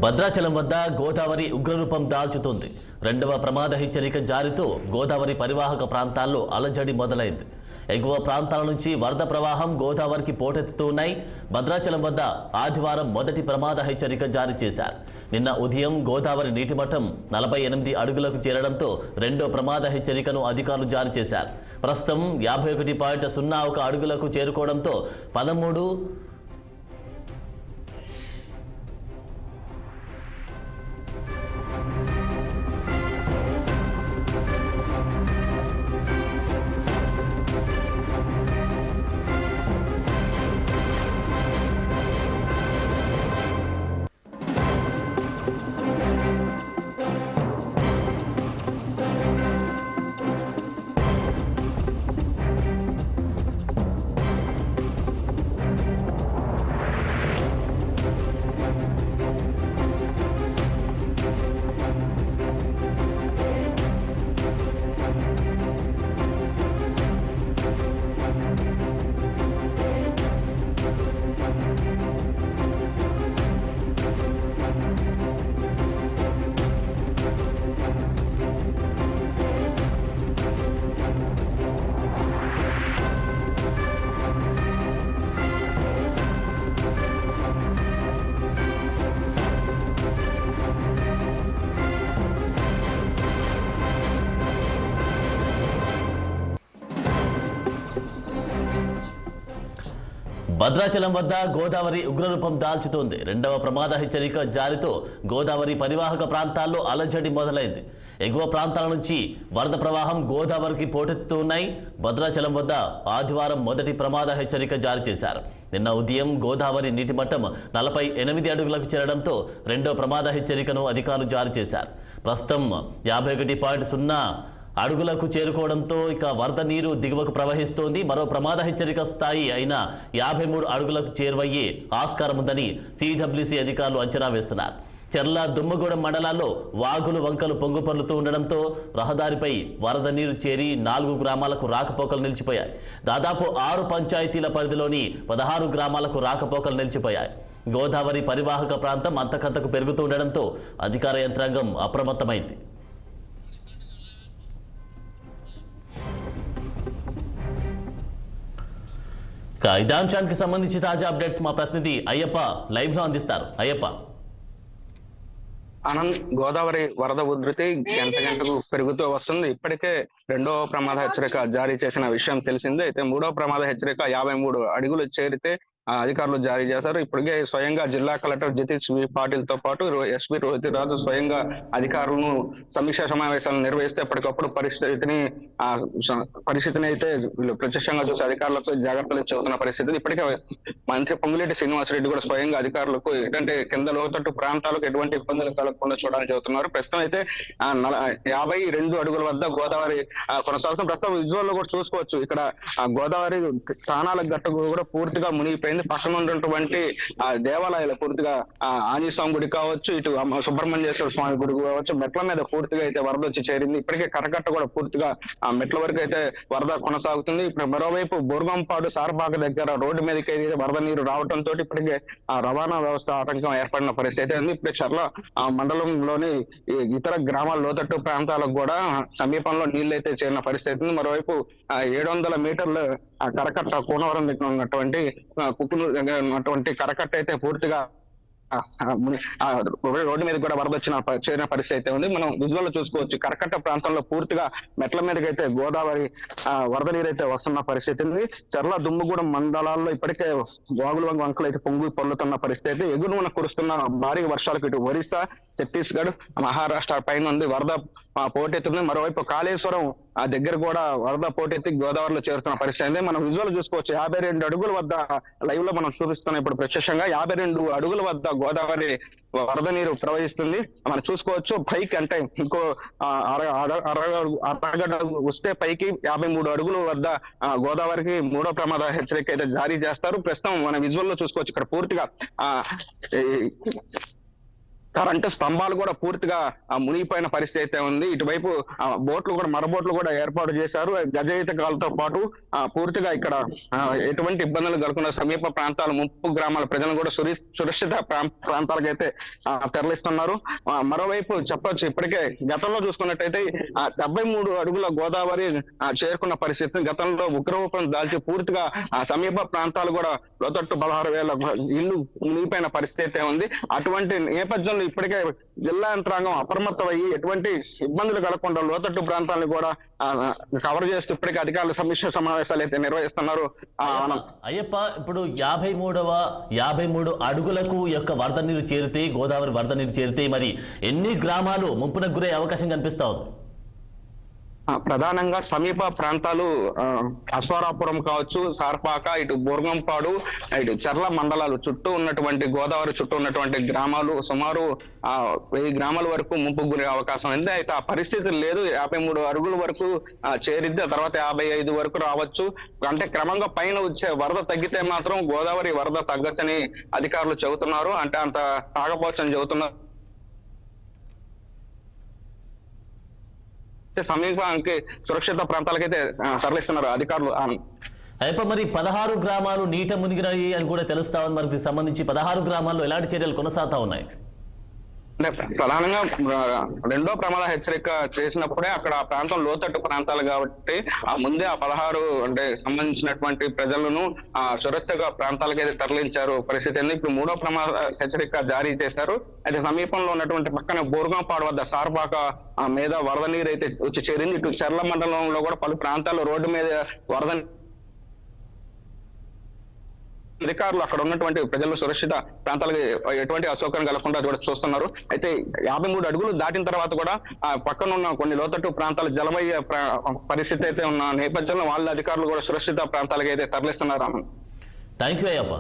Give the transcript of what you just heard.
భద్రాచలం వద్ద గోదావరి ఉగ్రరూపం దాల్చుతుంది. రెండవ ప్రమాద హెచ్చరిక జారీతో గోదావరి పరివాహక ప్రాంతాల్లో అలజడి మొదలైంది. ఎగువ ప్రాంతాల నుంచి వరద ప్రవాహం గోదావరికి పోటెత్తుతున్నాయి. భద్రాచలం వద్ద ఆదివారం మొదటి ప్రమాద హెచ్చరిక జారీ చేశారు. నిన్న ఉదయం గోదావరి నీటి మట్టం 48 అడుగులకు చేరడంతో రెండో ప్రమాద హెచ్చరికను అధికారులు జారీ చేశారు. ప్రస్తుతం 51.01 అడుగులకు చేరుకోవడంతో 13 భద్రాచలం వద్ద గోదావరి ఉగ్రరూపం దాల్చుతోంది. రెండవ ప్రమాద హెచ్చరిక జారీతో గోదావరి పరివాహక ప్రాంతాల్లో అలజడి మొదలైంది. ఎగువ ప్రాంతాల నుంచి వరద ప్రవాహం గోదావరికి పోటెత్తుతున్నాయి. భద్రాచలం వద్ద ఆదివారం మొదటి ప్రమాద హెచ్చరిక జారీ చేశారు. నిన్న ఉదయం గోదావరి నీటి మట్టం 48 అడుగులకు చేరడంతో రెండో ప్రమాద హెచ్చరికను అధికారులు జారీ చేశారు. ప్రస్తుతం 51.0 అడుగులకు చేరుకోవడంతో ఇక వరద నీరు దిగువకు ప్రవహిస్తోంది. మరో ప్రమాద హెచ్చరిక స్థాయి అయిన 53 అడుగులకు చేరువయ్యే ఆస్కారం ఉందని సిడబ్ల్యూసి అధికారులు అంచనా వేస్తున్నారు. చెర్ల దుమ్మగూడెం మండలాల్లో వాగులు వంకలు పొంగుపొర్లుతూ ఉండడంతో రహదారిపై వరద నీరు చేరి 4 గ్రామాలకు రాకపోకలు నిలిచిపోయాయి. దాదాపు 6 పంచాయతీల పరిధిలోని 16 గ్రామాలకు రాకపోకలు నిలిచిపోయాయి. గోదావరి పరివాహక ప్రాంతం అంతకంతకు పెరుగుతూ ఉండడంతో అధికార యంత్రాంగం అప్రమత్తమైంది. ఇదే అంశానికి సంబంధించి తాజా అప్డేట్స్ మా ప్రతినిధి అయ్యప్ప లైవ్ లో అందిస్తారు. అయ్యప్ప, గోదావరి వరద ఉధృతి గంటకు పెరుగుతూ వస్తుంది. ఇప్పటికే రెండో ప్రమాద హెచ్చరిక జారీ చేసిన విషయం తెలిసిందే. అయితే మూడో ప్రమాద హెచ్చరిక 53 అడుగులు చేరితే అధికారులు జారీ చేశారు. ఇప్పటికే స్వయంగా జిల్లా కలెక్టర్ జతీష్ వి పాటిల్ తో పాటు ఎస్పీ రోహిత్ రాజు స్వయంగా అధికారులను సమీక్షా సమావేశాలు నిర్వహిస్తే ఎప్పటికప్పుడు పరిస్థితిని అయితే ప్రత్యక్షంగా చూసి అధికారులకు జాగ్రత్తలు చెబుతున్న పరిస్థితి. ఇప్పటికే మంత్రి పొంగులేటి శ్రీనివాసరెడ్డి కూడా స్వయంగా అధికారులకు ఏంటంటే కింద లోతట్టు ప్రాంతాలకు ఎటువంటి ఇబ్బందులు కలగకుండా చూడాలని చెబుతున్నారు. ప్రస్తుతం అయితే 52 అడుగుల వద్ద గోదావరి కొనసాగుతుంది. ప్రస్తుతం విజువల్ లో కూడా చూసుకోవచ్చు. ఇక్కడ గోదావరి స్థానాల గట్టు కూడా పూర్తిగా మునిగిపోయింది. పక్కన ఉన్నటువంటి దేవాలయాలు పూర్తిగా ఆంజనేయ స్వామి గుడి కావచ్చు, ఇటు సుబ్రహ్మణ్యేశ్వర స్వామి గుడి కావచ్చు, మెట్ల మీద పూర్తిగా అయితే వరద వచ్చి చేరింది. ఇప్పటికే కరకట్ట కూడా పూర్తిగా మెట్ల వరకు అయితే వరద కొనసాగుతుంది. ఇప్పుడు మరోవైపు బోర్గంపాడు సారపాక దగ్గర రోడ్డు మీదకి అయితే వరద నీరు రావడంతో ఇప్పటికే రవాణా వ్యవస్థ ఆటంకం ఏర్పడిన పరిస్థితి ఉంది. ఇప్పుడు చర్ల మండలంలోని ఇతర గ్రామాల లోతట్టు ప్రాంతాలకు కూడా సమీపంలో నీళ్లు అయితే చేరిన పరిస్థితి ఉంది. మరోవైపు 700 మీటర్లు కరకట్ట కోనవరం దగ్గర ఉన్నటువంటి కుక్కులు ఉన్నటువంటి కరకట్ట అయితే పూర్తిగా రోడ్డు మీద కూడా వరద చేరిన పరిస్థితి అయితే ఉంది. మనం విజువల్ లో చూసుకోవచ్చు. కరకట్ట ప్రాంతంలో పూర్తిగా మెట్ల మీదకి అయితే గోదావరి వరద నీరు అయితే వస్తున్న పరిస్థితి ఉంది. చర్ల దుమ్ముగూడెం మండలాల్లో ఇప్పటికే వాగులు వంకలు అయితే పొంగి పొర్లుతున్న పరిస్థితి. ఎగురున కురుస్తున్న భారీ వర్షాలకు ఇటు ఒరిస్సా, ఛత్తీస్గఢ్, మహారాష్ట్ర పైన ఉంది వరద పోటెత్తుంది. మరోవైపు కాళేశ్వరం దగ్గర కూడా వరద పోటెత్తి గోదావరిలో చేరుతున్న పరిస్థితి. మనం విజువల్ చూసుకోవచ్చు. 52 అడుగుల వద్ద లైవ్ లో మనం చూపిస్తున్నాం ఇప్పుడు ప్రత్యక్షంగా. 52 అడుగుల వద్ద గోదావరి వరద నీరు ప్రవహిస్తుంది. మనం చూసుకోవచ్చు. పైకి అంటే ఇంకో అరగడ వస్తే పైకి 53 అడుగుల వద్ద గోదావరికి మూడో ప్రమాద హెచ్చరిక అయితే జారీ చేస్తారు. ప్రస్తుతం మనం విజువల్ లో చూసుకోవచ్చు. ఇక్కడ పూర్తిగా కరెంటు స్తంభాలు కూడా పూర్తిగా మునిగిపోయిన పరిస్థితి అయితే ఉంది. ఇటువైపు బోట్లు కూడా మరబోట్లు కూడా ఏర్పాటు చేశారు. గజ ఈతగాలతో పాటు పూర్తిగా ఇక్కడ ఎటువంటి ఇబ్బందులు కలగకుండా సమీప ప్రాంతాల ముంపు గ్రామాల ప్రజలను కూడా సురక్షిత ప్రాంతాలకైతే తరలిస్తున్నారు. మరోవైపు చెప్పొచ్చు, ఇప్పటికే గతంలో చూసుకున్నట్టయితే 73 అడుగుల గోదావరి చేరుకున్న పరిస్థితి. గతంలో ఉగ్రరూపం దాల్చి పూర్తిగా సమీప ప్రాంతాలు కూడా లోతట్టు 16,000 ఇల్లు మునిగిపోయిన పరిస్థితి అయితే ఉంది. అటువంటి నేపథ్యంలో ఇప్పటికే జిల్లా యంత్రాంగం అప్రమత్తమయ్యి ఎటువంటి ఇబ్బందులు కలగకుండా లోతట్టు ప్రాంతాలను కూడా కవర్ చేస్తూ ఇప్పటికే అధికారులు సమీక్ష సమావేశాలు అయితే నిర్వహిస్తున్నారు. అయ్యప్ప, ఇప్పుడు 53 అడుగులకు యొక్క వరద నీరు చేరితే, గోదావరి వరద నీరు చేరితే మరి ఎన్ని గ్రామాలు ముంపునకు గురే అవకాశం కనిపిస్తా ఉంది? ప్రధానంగా సమీప ప్రాంతాలు అశ్వారాపురం కావచ్చు, సార్పాక, ఇటు బోర్గంపాడు, ఇటు చర్ల మండలాలు చుట్టూ ఉన్నటువంటి గోదావరి చుట్టూ ఉన్నటువంటి గ్రామాలు సుమారు 1000 గ్రామాల వరకు ముంపుకు గురే అవకాశం ఉంది. అయితే ఆ పరిస్థితి లేదు. 53 అడుగుల వరకు చేరిద్ది, ఆ తర్వాత 55 వరకు రావచ్చు. అంటే క్రమంగా పైన వచ్చే వరద తగ్గితే మాత్రం గోదావరి వరద తగ్గచ్చని అధికారులు చెబుతున్నారు. అంటే అంత తాగపోవచ్చని చెబుతున్నారు. సమీపానికి సురక్షిత ప్రాంతాలకైతే తరలిస్తున్నారు అధికారులు. అయిపో మరి 16 గ్రామాలు నీట మునిగినాయి అని కూడా తెలుస్తా ఉంది. మరి దీనికి సంబంధించి 16 గ్రామాల్లో ఎలాంటి చర్యలు కొనసాగుతా ఉన్నాయి? అంటే ప్రధానంగా రెండో ప్రమాద హెచ్చరిక చేసినప్పుడే అక్కడ ఆ ప్రాంతం లోతట్టు ప్రాంతాలు కాబట్టి ముందే 16 అంటే సంబంధించినటువంటి ప్రజలను సురక్షిత ప్రాంతాలకు అయితే తరలించారు పరిస్థితి. ఇప్పుడు మూడో ప్రమాద హెచ్చరిక జారీ చేశారు. అయితే సమీపంలో ఉన్నటువంటి పక్కన బోర్గంపాడు వద్ద సార్పాక మీద వరద నీరు అయితే వచ్చి చేరింది. ఇటు చర్ల మండలంలో కూడా పలు ప్రాంతాల్లో రోడ్డు మీద వరద అధికారులు అక్కడ ఉన్నటువంటి ప్రజలు సురక్షిత ప్రాంతాలకు ఎటువంటి అసౌకర్యం కలగకుండా కూడా చూస్తున్నారు. అయితే 53 అడుగులు దాటిన తర్వాత కూడా పక్కన ఉన్న కొన్ని లోతట్టు ప్రాంతాలు జలమయ్యే పరిస్థితి అయితే ఉన్న నేపథ్యంలో వాళ్ళ అధికారులు కూడా సురక్షిత ప్రాంతాలకు అయితే తరలిస్తున్నారు. Thank you Ayyappa.